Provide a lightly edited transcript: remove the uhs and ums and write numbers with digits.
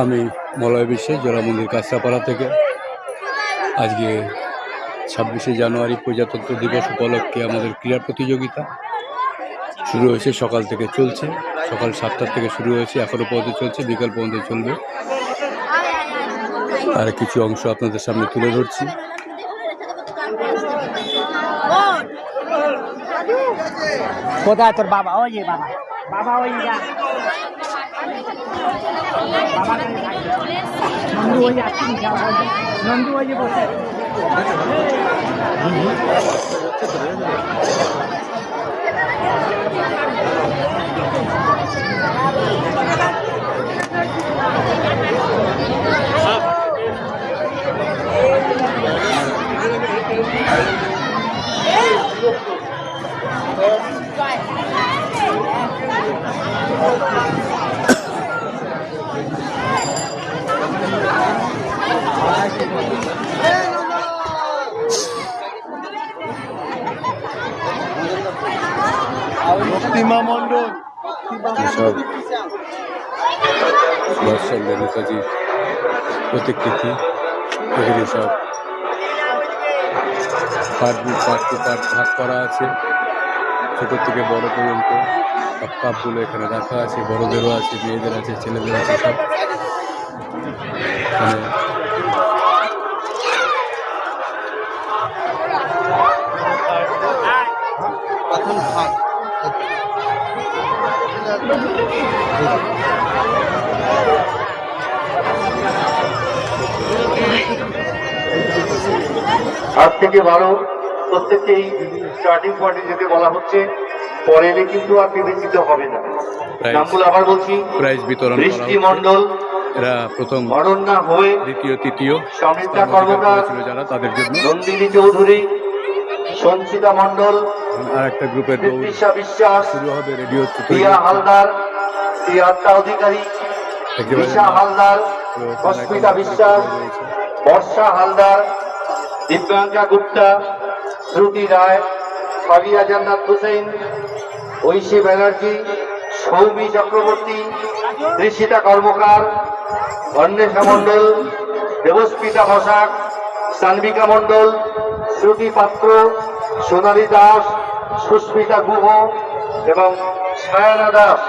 আমি মলয় বিশ্বে জোড়া মন্দির কাঁচরাপাড়া থেকে আজকে 26শে জানুয়ারি প্রজাতন্ত্র দিবস উপলক্ষে আমাদের ক্রীড়া প্রতিযোগিতা শুরু হয়েছে। সকাল থেকে চলছে, সকাল 7টা থেকে শুরু হয়েছে, এখনো পর্যন্ত চলছে, বিকাল পর্যন্ত চলবে। আর কিছু অংশ আপনাদের সামনে তুলে ধরছি। কোথায় তোর বাবা? ওই যে বাবা, বাবা ওই নন্দু ওই যাচ্ছি, নন্দু ওই যে বসে প্রতিমা মন্ডল সব সুভাষচন্দ্র নেতাজির প্রতিকৃতি, এখানে সব পার্ট ভাগ করা আছে, ছোট থেকে বড় পর্যন্ত সব কাপগুলো এখানে রাখা আছে। বড়দেরও আছে, মেয়েদের আছে, ছেলেদের আছে, সব মানে আজ থেকে 12 প্রত্যেককেই স্টার্টিং পয়েন্টে যেতে বলা হচ্ছে। পরে এলে কিন্তু আর বিবেচিত হবে না। নামগুলো আবার বলছি: প্রাইজ বিতরণ বৃষ্টি মন্ডল, এরা প্রথম, অরণ্যা হয়ে, দ্বিতীয়, তৃতীয় সমৃদ্ধা কর্মকার ছিল যারা, তাদের জন্য। নন্দিনী চৌধুরী, সঞ্চিতা মন্ডল, আর একটা গ্রুপের তৃপ্তিশা বিশ্বাস, শুরু হবে। রেডিও প্রিয়া হালদার, প্রিয়াত্তা অধিকারী, দিশা হালদার, অস্মিতা বিশ্বাস, বর্ষা হালদার, দিব্যাঙ্কা গুপ্তা, শ্রুতি রায়, ফাবিয়া জান্নাত হুসেন, ঐশী ব্যানার্জি, সৌমি চক্রবর্তী, ঋষিতা কর্মকার, অন্বেষা মণ্ডল, দেবস্মিতা বসাক, সানবিকা মণ্ডল, শ্রুতি পাত্র, সোনালী দাস, সুস্মিতা গুহ এবং ছায়ানা দাস।